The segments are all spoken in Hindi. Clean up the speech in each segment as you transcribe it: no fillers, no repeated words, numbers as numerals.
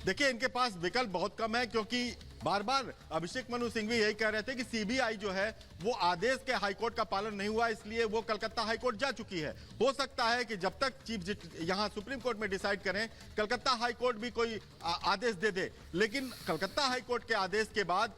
देखिए, इनके पास विकल्प बहुत कम है, क्योंकि बार बार अभिषेक मनु सिंघवी यही कह रहे थे कि सीबीआई जो है वो आदेश के हाईकोर्ट का पालन नहीं हुआ, इसलिए वो कलकत्ता हाईकोर्ट जा चुकी है। हो सकता है कि जब तक चीफ जस्टिस यहां सुप्रीम कोर्ट में डिसाइड करें, कलकत्ता हाईकोर्ट भी कोई आदेश दे दे। लेकिन कलकत्ता हाईकोर्ट के आदेश के बाद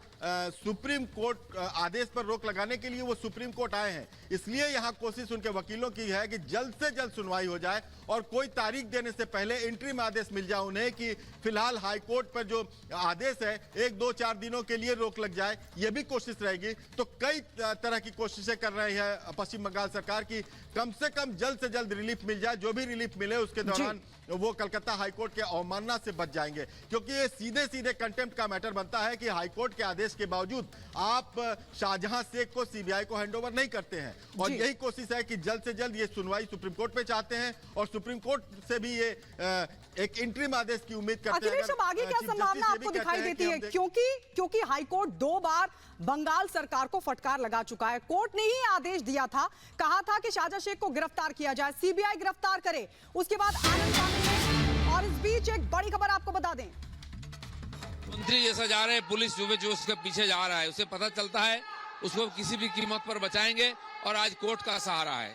सुप्रीम कोर्ट आदेश पर रोक लगाने के लिए वो सुप्रीम कोर्ट आए हैं। इसलिए यहां कोशिश उनके वकीलों की है कि जल्द से जल्द सुनवाई हो जाए और कोई तारीख देने से पहले इंटरिम आदेश मिल जाए उन्हें कि फिलहाल हाईकोर्ट पर जो आदेश है 1-2-4 दिनों के लिए रोक लग जाए। ये भी कोशिश रहेगी। तो कई तरह की कोशिशें कर रही है पश्चिम बंगाल सरकार की कम से कम जल्द से जल्द रिलीफ मिल जाए। जो भी रिलीफ मिले उसके दौरान वो कलकत्ता हाईकोर्ट के अवमानना से बच जाएंगे, क्योंकि ये सीधे सीधे कंटेम्प्ट का मैटर बनता है कि हाईकोर्ट के आदेश के बावजूद आप शाहजहां शेख को सीबीआई को हैंडओवर नहीं करते हैं। और यही कोशिश है कि जल्द से जल्द ये सुनवाई सुप्रीम कोर्ट पे चाहते हैं और सुप्रीम कोर्ट से भी ये एक इंटरिम आदेश की उम्मीद करते हैं। अखिलेश, अब आगे क्या संभावना आपको दिखाई देती है? क्योंकि हाईकोर्ट 2 बार बंगाल सरकार को फटकार लगा चुका है। कोर्ट ने ही आदेश दिया था, कहा था कि शाहजहां शेख को गिरफ्तार किया जाए, सीबीआई गिरफ्तार करे। उसके बाद आनंद साहनी, और इस बीच एक बड़ी खबर आपको बता दें, मंत्री जैसा जा रहे हैं, पुलिस जो उसके पीछे जा रहा है, उसे पता चलता है उसको किसी भी कीमत पर बचाएंगे और आज कोर्ट का सहारा है।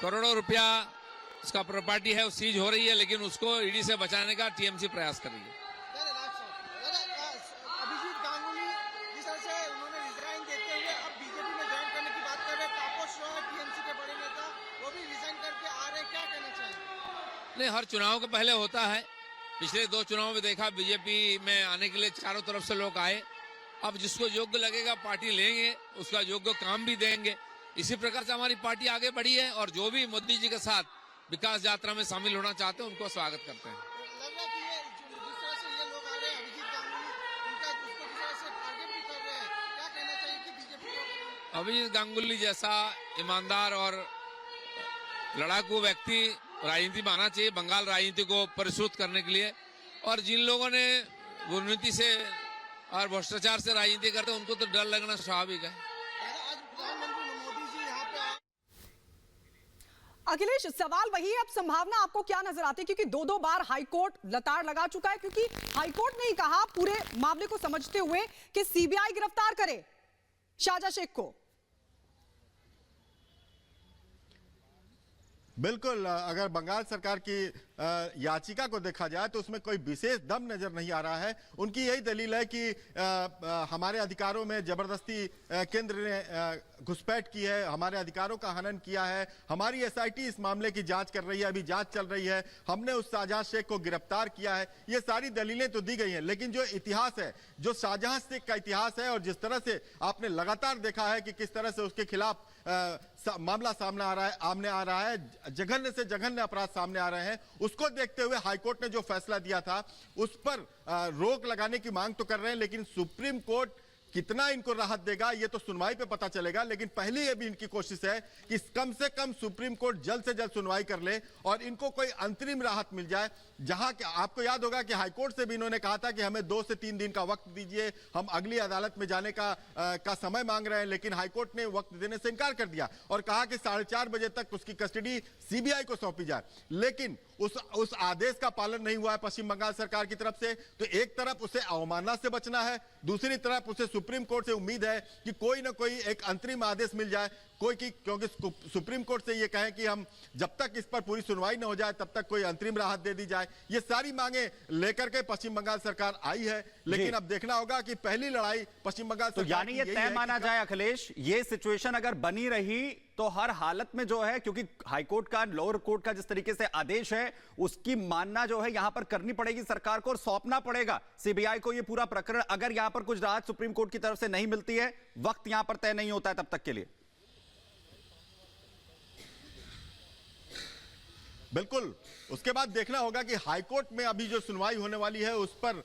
करोड़ों रुपया उसका प्रॉपर्टी है, वो सीज हो रही है, लेकिन उसको ईडी से बचाने का टीएमसी प्रयास कर रही है। अभिजीत गांगुली जिस तरह से उन्होंने रिजाइन देते हुए अब बीजेपी में ज्वाइन करने की बात कर रहे हैं, तापस राव टीएमसी के बड़े नेता, वो भी रिजाइन करके आ रहे हैं, क्या कहना चाहिए? नहीं, हर चुनाव के पहले होता है। पिछले 2 चुनाव में देखा, बीजेपी में आने के लिए चारों तरफ से लोग आए। अब जिसको योग्य लगेगा पार्टी लेंगे, उसका योग्य काम भी देंगे। इसी प्रकार से हमारी पार्टी आगे बढ़ी है और जो भी मोदी जी के साथ विकास यात्रा में शामिल होना चाहते हैं उनको स्वागत करते हैं। लग रहा है कि ये जिस तरह से ये लोग आ रहे हैं, अभिजीत गांगुली उनका उसको जिस तरह से टारगेट भी कर रहे हैं, क्या कहना चाहिए कि बीजेपी को? अभिजीत गांगुली जैसा ईमानदार और लड़ाकू व्यक्ति राजनीति में आना चाहिए, बंगाल राजनीति को परिष्कृत करने के लिए। और जिन लोगों ने दुर्नीति से और भ्रष्टाचार से राजनीति करते हैं उनको तो डर लगना स्वाभाविक है। अखिलेश, सवाल वही है, अब संभावना आपको क्या नजर आती है? क्योंकि 2 बार हाईकोर्ट लताड़ लगा चुका है, क्योंकि हाईकोर्ट ने ही कहा पूरे मामले को समझते हुए कि सीबीआई गिरफ्तार करे शाहजहां शेख को। बिल्कुल, अगर बंगाल सरकार की याचिका को देखा जाए तो उसमें कोई विशेष दम नजर नहीं आ रहा है। उनकी यही दलील है कि हमारे अधिकारों में जबरदस्ती केंद्र ने घुसपैठ की है, हमारे अधिकारों का हनन किया है, हमारी एसआईटी इस मामले की जांच कर रही है, अभी जांच चल रही है, हमने उस शाहजहां शेख को गिरफ्तार किया है। ये सारी दलीलें तो दी गई हैं, लेकिन जो इतिहास है, जो शाहजहां शेख का इतिहास है और जिस तरह से आपने लगातार देखा है कि किस तरह से उसके खिलाफ मामला सामने आ रहा है, जघन्य से जघन्य अपराध सामने आ रहे हैं, उसको देखते हुए हाईकोर्ट ने जो फैसला दिया था उस पर रोक लगाने की मांग तो कर रहे हैं। लेकिन सुप्रीम कोर्ट कितना इनको राहत देगा ये तो सुनवाई पे पता चलेगा। लेकिन पहली ये भी इनकी कोशिश है कि कम से कम सुप्रीम कोर्ट जल्द से जल्द सुनवाई कर ले और इनको कोई अंतरिम राहत मिल जाए। जहां आपको याद होगा कि हाईकोर्ट से भी इन्होंने कहा था कि हमें 2 से 3 दिन का वक्त दीजिए, हम अगली अदालत में जाने का समय मांग रहे हैं। लेकिन हाईकोर्ट ने वक्त देने से इनकार कर दिया और कहा कि 4:30 बजे तक उसकी कस्टडी सीबीआई को सौंपी जाए। लेकिन उस आदेश का पालन नहीं हुआ है पश्चिम बंगाल सरकार की तरफ से। तो एक तरफ उसे अवमानना से बचना है, दूसरी तरफ उसे सुप्रीम कोर्ट से उम्मीद है कि कोई ना कोई एक अंतरिम आदेश मिल जाए, क्योंकि सुप्रीम कोर्ट से ये कहें कि हम जब तक इस पर पूरी सुनवाई न हो जाए तब तक कोई अंतरिम राहत दे दी जाए। ये सारी मांगे लेकर के पश्चिम बंगाल सरकार आई है। लेकिन अब देखना होगा कि पहली लड़ाई पश्चिम बंगाल सरकार, तो यानी ये तय माना जाए अखिलेश, ये सिचुएशन अगर बनी रही तो हर हालत में जो है, क्योंकि हाईकोर्ट का, लोअर कोर्ट का जिस तरीके से आदेश है उसकी मानना जो है यहां पर करनी पड़ेगी सरकार को और सौंपना पड़ेगा सीबीआई को ये पूरा प्रकरण। अगर यहां पर कुछ राहत सुप्रीम कोर्ट की तरफ से नहीं मिलती है, वक्त यहां पर तय नहीं होता है तब तक के लिए। बिल्कुल, उसके बाद देखना होगा कि हाईकोर्ट में अभी जो सुनवाई होने वाली है उस पर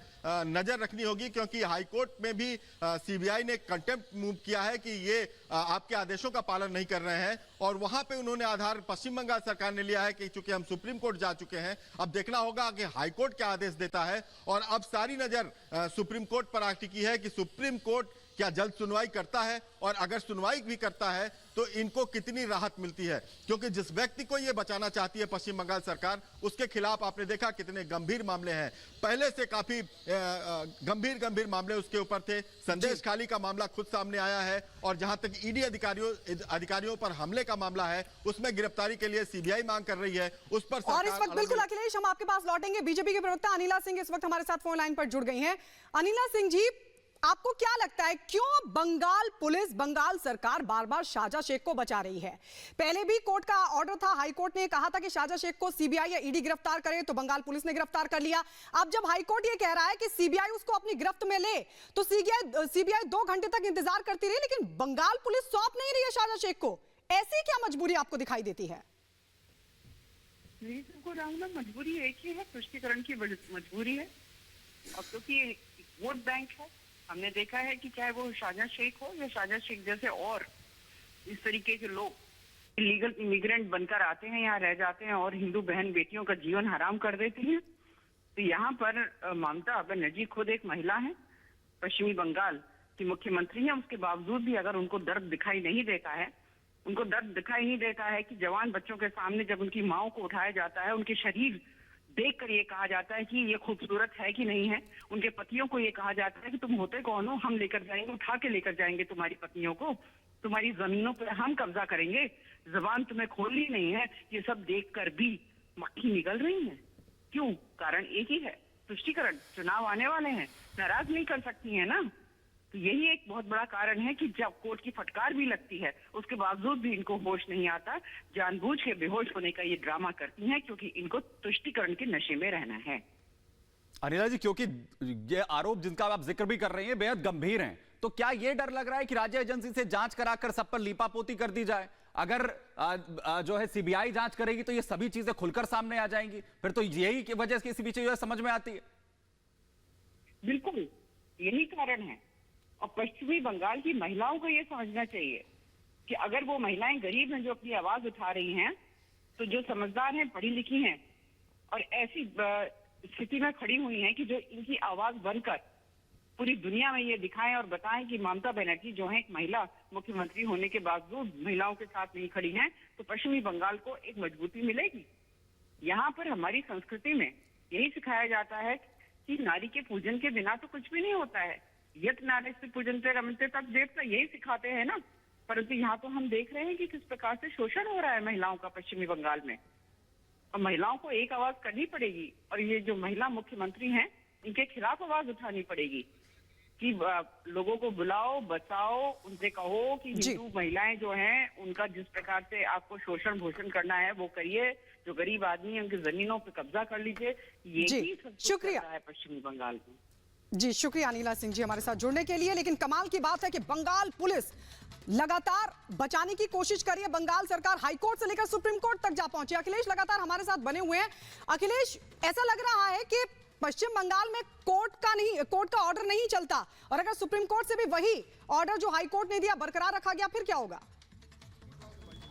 नजर रखनी होगी, क्योंकि हाईकोर्ट में भी सीबीआई ने कंटेम्प्ट मूव किया है कि ये आपके आदेशों का पालन नहीं कर रहे हैं और वहां पे उन्होंने आधार पश्चिम बंगाल सरकार ने लिया है कि चूंकि हम सुप्रीम कोर्ट जा चुके हैं, अब देखना होगा कि हाईकोर्ट क्या आदेश देता है। और अब सारी नजर सुप्रीम कोर्ट पर आ टिकी है कि सुप्रीम कोर्ट क्या जल्द सुनवाई करता है, और अगर सुनवाई भी करता है तो इनको कितनी राहत मिलती है, क्योंकि जिस व्यक्ति को ये बचाना चाहती है पश्चिम बंगाल सरकार, उसके खिलाफ आपने देखा कितने गंभीर मामले हैं। पहले से काफी गंभीर मामले उसके ऊपर थे। संदेश खाली का मामला खुद सामने आया है, और जहां तक ईडी अधिकारियों पर हमले का मामला है, उसमें गिरफ्तारी के लिए सीबीआई मांग कर रही है। उस पर और इस वक्त बिल्कुल अखिलेश, हम आपके पास लौटेंगे। बीजेपी के प्रवक्ता अनिला सिंह इस वक्त हमारे साथ फोन लाइन पर जुड़ गई हैं। अनिला सिंह जी, आपको क्या लगता है क्यों बंगाल पुलिस, बंगाल सरकार बार बार शाहजहां शेख को बचा रही है? पहले भी कोर्ट का ऑर्डर था, हाई कोर्ट ने कहा था कि शाहजहां शेख को सीबीआई या ईडी गिरफ्तार करे, तो बंगाल पुलिस ने गिरफ्तार कर लिया। अब जब हाई कोर्ट ये कह रहा है कि सीबीआई उसको अपनी गिरफ्त में ले, तो सीबीआई 2 घंटे तक इंतजार करती रही, लेकिन बंगाल पुलिस सौंप नहीं रही है शाहजहां शेख को। ऐसी क्या मजबूरी आपको दिखाई देती है? मजबूरी एक ही है, तुष्टीकरण की मजबूरी है। अब क्योंकि वोट बैंक है, हमने देखा है कि चाहे वो शाहजहां शेख हो या शाहजहां शेख जैसे और इस तरीके के लोग इलीगल इमिग्रेंट बनकर आते हैं, यहाँ रह जाते हैं और हिंदू बहन बेटियों का जीवन हराम कर देते हैं। तो यहाँ पर ममता बनर्जी खुद एक महिला है, पश्चिमी बंगाल की मुख्यमंत्री है। उसके बावजूद भी अगर उनको दर्द दिखाई नहीं देता है, उनको दर्द दिखाई नहीं देता है कि जवान बच्चों के सामने जब उनकी माओ को उठाया जाता है, उनके शरीर देखकर ये कहा जाता है कि ये खूबसूरत है कि नहीं है, उनके पतियों को ये कहा जाता है कि तुम होते कौन हो, हम लेकर जाएंगे, उठा के लेकर जाएंगे तुम्हारी पत्नियों को, तुम्हारी जमीनों पर हम कब्जा करेंगे, जबान तुम्हें खोलनी नहीं है। ये सब देखकर भी मक्खी निकल रही है। क्यों? कारण एक ही है, तुष्टीकरण। चुनाव आने वाले हैं, नाराज नहीं कर सकती है ना। तो यही एक बहुत बड़ा कारण है कि जब कोर्ट की फटकार भी लगती है, उसके बावजूद भी इनको होश नहीं आता, जानबूझ के बेहोश होने का ये ड्रामा करती हैं, क्योंकि इनको तुष्टीकरण के नशे में रहना है। अनिला जी, क्योंकि ये आरोप जिनका आप जिक्र भी कर रही हैं बेहद गंभीर हैं, तो क्या ये डर लग रहा है कि राज्य एजेंसी से जांच कराकर सब पर लीपापोती कर दी जाए? अगर जो है सीबीआई जांच करेगी तो ये सभी चीजें खुलकर सामने आ जाएंगी, फिर तो यही की वजह से इसी पीछे जो है समझ में आती है। बिल्कुल यही कारण है, और पश्चिमी बंगाल की महिलाओं को ये समझना चाहिए कि अगर वो महिलाएं गरीब हैं जो अपनी आवाज उठा रही हैं, तो जो समझदार हैं, पढ़ी लिखी हैं और ऐसी स्थिति में खड़ी हुई हैं कि जो इनकी आवाज बनकर पूरी दुनिया में ये दिखाएं और बताएं कि ममता बनर्जी जो है एक महिला मुख्यमंत्री होने के बावजूद महिलाओं के साथ नहीं खड़ी हैं, तो पश्चिमी बंगाल को एक मजबूती मिलेगी। यहाँ पर हमारी संस्कृति में यही सिखाया जाता है कि नारी के पूजन के बिना तो कुछ भी नहीं होता है। यत नारीस्ते पूजनते रमते तक देवता, यही सिखाते हैं ना। परंतु यहाँ तो हम देख रहे हैं कि किस प्रकार से शोषण हो रहा है महिलाओं का पश्चिमी बंगाल में, और महिलाओं को एक आवाज करनी पड़ेगी। और ये जो महिला मुख्यमंत्री हैं, इनके खिलाफ आवाज उठानी पड़ेगी कि लोगों को बुलाओ, बचाओ, उनसे कहो कि हिंदू महिलाएं जो हैं उनका जिस प्रकार से आपको शोषण भूषण करना है वो करिए, जो गरीब आदमी है उनकी जमीनों पर कब्जा कर लीजिए। ये शुक्रिया है पश्चिमी बंगाल में। जी शुक्रिया अनिला सिंह जी हमारे साथ जुड़ने के लिए। लेकिन कमाल की बात है कि बंगाल पुलिस लगातार बचाने की कोशिश कर रही है। बंगाल सरकार हाईकोर्ट से लेकर सुप्रीम कोर्ट तक जा पहुंची। अखिलेश लगातार हमारे साथ बने हुए हैं। अखिलेश, ऐसा लग रहा है कि पश्चिम बंगाल में कोर्ट का ऑर्डर नहीं चलता, और अगर सुप्रीम कोर्ट से भी वही ऑर्डर जो हाई कोर्ट ने दिया बरकरार रखा गया, फिर क्या होगा?